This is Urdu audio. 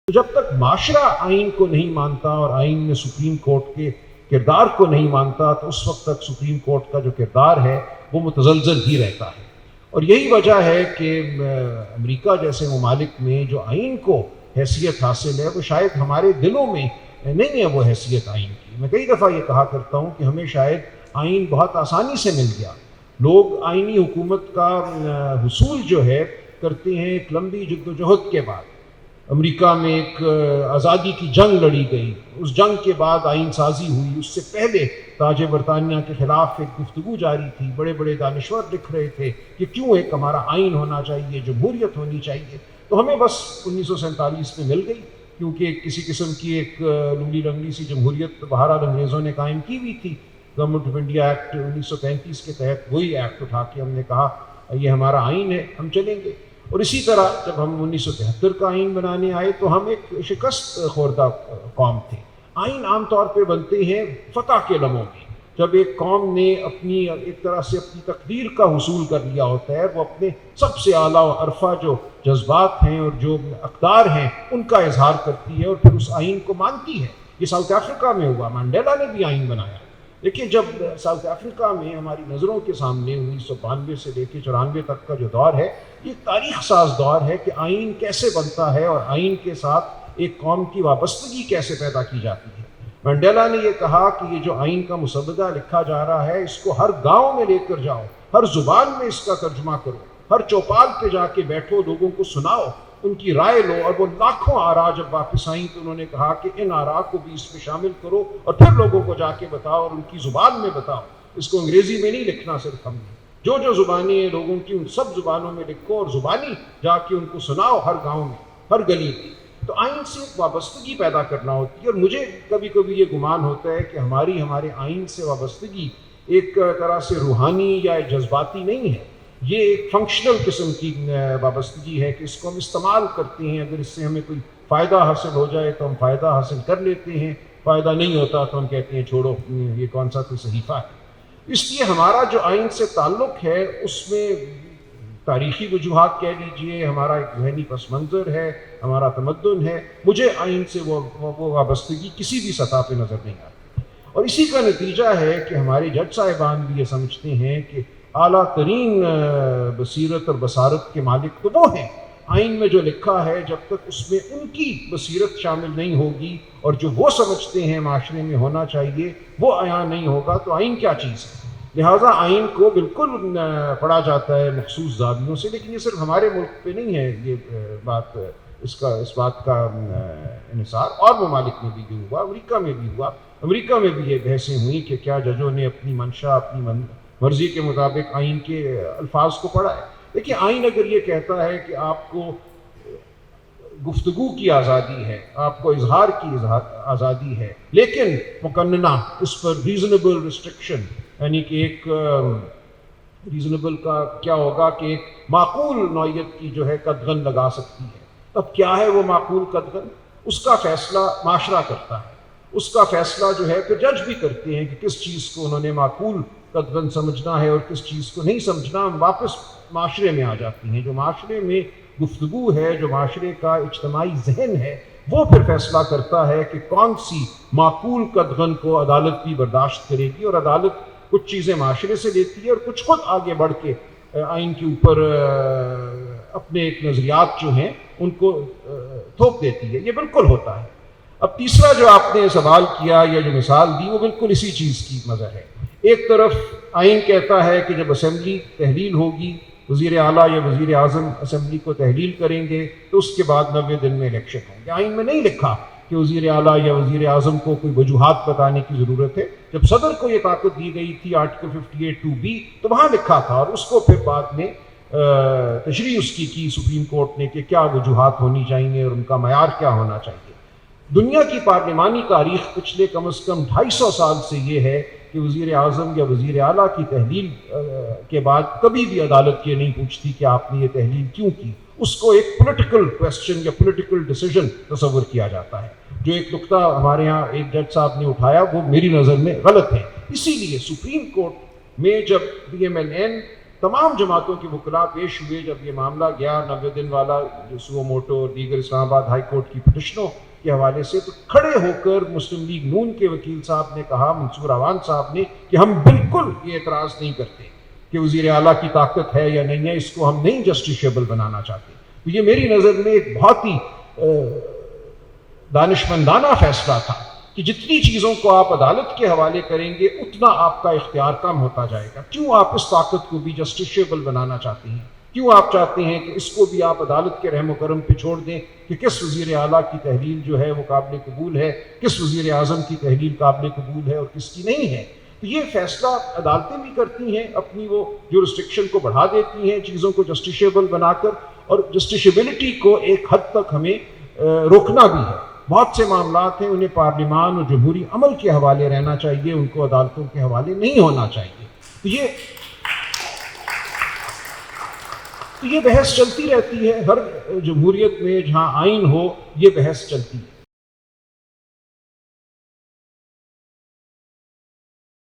تو جب تک معاشرہ آئین کو نہیں مانتا اور آئین میں سپریم کورٹ کے کردار کو نہیں مانتا تو اس وقت تک سپریم کورٹ کا جو کردار ہے وہ متزلزل ہی رہتا ہے. اور یہی وجہ ہے کہ امریکہ جیسے ممالک میں جو آئین کو حیثیت حاصل ہے وہ شاید ہمارے دلوں میں نہیں ہے وہ حیثیت آئین کی. میں کئی دفعہ یہ کہا کرتا ہوں کہ ہمیں شاید آئین بہت آسانی سے مل گیا. لوگ آئینی حکومت کا حصول جو ہے کرتے ہیں ایک لمبی جد و جہد کے بعد. امریکہ میں ایک آزادی کی جنگ لڑی گئی, اس جنگ کے بعد آئین سازی ہوئی. اس سے پہلے تاج برطانیہ کے خلاف ایک گفتگو جاری تھی, بڑے بڑے دانشور لکھ رہے تھے کہ کیوں ایک ہمارا آئین ہونا چاہیے, جمہوریت ہونی چاہیے. تو ہمیں بس 1947 میں مل گئی, کیونکہ کسی قسم کی ایک لولی لنگڑی سی جمہوریت بہرحال انگریزوں نے قائم کی ہوئی تھی. گورنمنٹ آف انڈیا ایکٹ 1935 کے تحت وہی ایکٹ اٹھا کے ہم نے کہا یہ ہمارا آئین ہے, ہم چلیں گے. اور اسی طرح جب ہم 1973 کا آئین بنانے آئے تو ہم ایک شکست خوردہ قوم تھے. آئین عام طور پہ بنتے ہیں فتح کے لمحوں میں, جب ایک قوم نے اپنی ایک طرح سے اپنی تقدیر کا حصول کر لیا ہوتا ہے, وہ اپنے سب سے اعلیٰ و عرفہ جو جذبات ہیں اور جو اقدار ہیں ان کا اظہار کرتی ہے اور پھر اس آئین کو مانتی ہے. یہ ساؤتھ افریقہ میں ہوا, منڈیلا نے بھی آئین بنایا. دیکھیے جب ساؤتھ افریقہ میں ہماری نظروں کے سامنے 1992 سے لے کے 94 تک کا جو دور ہے, یہ تاریخ ساز دور ہے کہ آئین کیسے بنتا ہے اور آئین کے ساتھ ایک قوم کی وابستگی کیسے پیدا کی جاتی ہے. منڈیلا نے یہ کہا کہ یہ جو آئین کا مسودہ لکھا جا رہا ہے اس کو ہر گاؤں میں لے کر جاؤ, ہر زبان میں اس کا ترجمہ کرو, ہر چوپال پہ جا کے بیٹھو, لوگوں کو سناؤ, ان کی رائے لو. اور وہ لاکھوں آراء جب واپس آئیں تو انہوں نے کہا کہ ان آراء کو بھی اس میں شامل کرو اور پھر لوگوں کو جا کے بتاؤ اور ان کی زبان میں بتاؤ. اس کو انگریزی میں نہیں لکھنا صرف ہم نے, جو زبانیں ہیں لوگوں کی ان سب زبانوں میں لکھو اور زبانی جا کے ان کو سناؤ ہر گاؤں میں, ہر گلی میں. تو آئین سے ایک وابستگی پیدا کرنا ہوتی ہے. اور مجھے کبھی کبھی یہ گمان ہوتا ہے کہ ہمارے آئین سے وابستگی ایک طرح سے روحانی یا جذباتی نہیں ہے, یہ ایک فنکشنل قسم کی وابستگی ہے کہ اس کو ہم استعمال کرتے ہیں. اگر اس سے ہمیں کوئی فائدہ حاصل ہو جائے تو ہم فائدہ حاصل کر لیتے ہیں, فائدہ نہیں ہوتا تو ہم کہتے ہیں چھوڑو یہ کون سا کوئی صحیفہ ہے. اس لیے ہمارا جو آئین سے تعلق ہے اس میں تاریخی وجوہات کہہ لیجئے, ہمارا ایک ذہنی پس منظر ہے, ہمارا تمدن ہے. مجھے آئین سے وہ وابستگی کسی بھی سطح پہ نظر نہیں آتی. اور اسی کا نتیجہ ہے کہ ہمارے جج صاحبان بھی یہ سمجھتے ہیں کہ اعلیٰ ترین بصیرت اور بصارت کے مالک تو وہ ہیں. آئین میں جو لکھا ہے جب تک اس میں ان کی بصیرت شامل نہیں ہوگی اور جو وہ سمجھتے ہیں معاشرے میں ہونا چاہیے وہ عیاں نہیں ہوگا تو آئین کیا چیز ہے. لہٰذا آئین کو بالکل پڑھا جاتا ہے مخصوص زاویوں سے. لیکن یہ صرف ہمارے ملک پہ نہیں ہے یہ بات, اس بات کا انحصار اور ممالک میں بھی یہ ہوا, امریکہ میں بھی ہوا. امریکہ میں بھی یہ بحثیں ہوئیں کہ کیا ججوں نے اپنی منشا اپنی مرضی کے مطابق آئین کے الفاظ کو پڑھا ہے. دیکھیے آئین اگر یہ کہتا ہے کہ آپ کو گفتگو کی آزادی ہے, آپ کو اظہار کی آزادی ہے, لیکن مقننہ اس پر ریزنیبل ریسٹرکشن, یعنی کہ ایک ریزنیبل کا کیا ہوگا کہ ایک معقول نوعیت کی جو ہے قدغن لگا سکتی ہے. اب کیا ہے وہ معقول قدغن, اس کا فیصلہ معاشرہ کرتا ہے. اس کا فیصلہ جو ہے پھر جج بھی کرتے ہیں کہ کس چیز کو انہوں نے معقول قدغن سمجھنا ہے اور کس چیز کو نہیں سمجھنا. ہم واپس معاشرے میں آ جاتے ہیں. جو معاشرے میں گفتگو ہے, جو معاشرے کا اجتماعی ذہن ہے, وہ پھر فیصلہ کرتا ہے کہ کون سی معقول قدغن کو عدالت بھی برداشت کرے گی. اور عدالت کچھ چیزیں معاشرے سے لیتی ہے اور کچھ خود آگے بڑھ کے آئین کے اوپر اپنے ایک نظریات جو ہیں ان کو تھوپ دیتی ہے. یہ بالکل ہوتا ہے. اب تیسرا جو آپ نے سوال کیا یا جو مثال دی وہ بالکل اسی چیز کی مظہر ہے. ایک طرف آئین کہتا ہے کہ جب اسمبلی تحلیل ہوگی, وزیر اعلیٰ یا وزیر اعظم اسمبلی کو تحلیل کریں گے تو اس کے بعد 90 دن میں الیکشن ہوں گے. آئین میں نہیں لکھا کہ وزیر اعلیٰ یا وزیر اعظم کو کوئی وجوہات بتانے کی ضرورت ہے. جب صدر کو یہ طاقت دی گئی تھی آرٹیکل 58(2)B تو وہاں لکھا تھا, اور اس کو پھر بعد میں تشریح اس کی سپریم کورٹ نے کہ کیا وجوہات ہونی چاہیے اور ان کا معیار کیا ہونا چاہیے. دنیا کی پارلیمانی تاریخ پچھلے کم از کم 250 سال سے یہ ہے کہ وزیر اعظم یا وزیر اعلیٰ کی تحلیل کے بعد کبھی بھی عدالت یہ نہیں پوچھتی کہ آپ نے یہ تحلیل کیوں کی. اس کو ایک پولیٹیکل کویسچن یا پولیٹیکل ڈیسیژن تصور کیا جاتا ہے. جو ایک نقطہ ہمارے ہاں ایک جج صاحب نے اٹھایا وہ میری نظر میں غلط ہے. اسی لیے سپریم کورٹ میں جب BMLN تمام جماعتوں کے وکلاء پیش ہوئے جب یہ معاملہ گیا 90 دن والا جو سو موٹو اور دیگر اسلام آباد ہائی کورٹ کی پٹیشنوں کے حوالے سے، تو کھڑے ہو کر مسلم لیگ نون کے وکیل صاحب نے کہا، منصور عوان صاحب نے، کہ ہم بالکل یہ اعتراض نہیں کرتے کہ وزیر اعلیٰ کی طاقت ہے یا نہیں ہے، اس کو ہم نہیں جسٹیشیبل بنانا چاہتے. تو یہ میری نظر میں ایک بہت ہی دانشمندانہ فیصلہ تھا کہ جتنی چیزوں کو آپ عدالت کے حوالے کریں گے اتنا آپ کا اختیار کم ہوتا جائے گا. کیوں آپ اس طاقت کو بھی جسٹیشیبل بنانا چاہتے ہیں؟ کیوں آپ چاہتے ہیں کہ اس کو بھی آپ عدالت کے رحم و کرم پہ چھوڑ دیں کہ کس وزیر اعلیٰ کی تحلیل جو ہے وہ قابل قبول ہے، کس وزیر اعظم کی تحلیل قابل قبول ہے اور کس کی نہیں ہے؟ تو یہ فیصلہ عدالتیں بھی کرتی ہیں، اپنی وہ جورسڈکشن کو بڑھا دیتی ہیں چیزوں کو جسٹیشیبل بنا کر، اور جسٹیشیبلٹی کو ایک حد تک ہمیں روکنا بھی ہے. بہت سے معاملات ہیں انہیں پارلیمان اور جمہوری عمل کے حوالے رہنا چاہیے، ان کو عدالتوں کے حوالے نہیں ہونا چاہیے. تو یہ بحث چلتی رہتی ہے، ہر جمہوریت میں جہاں آئین ہو یہ بحث چلتی ہے.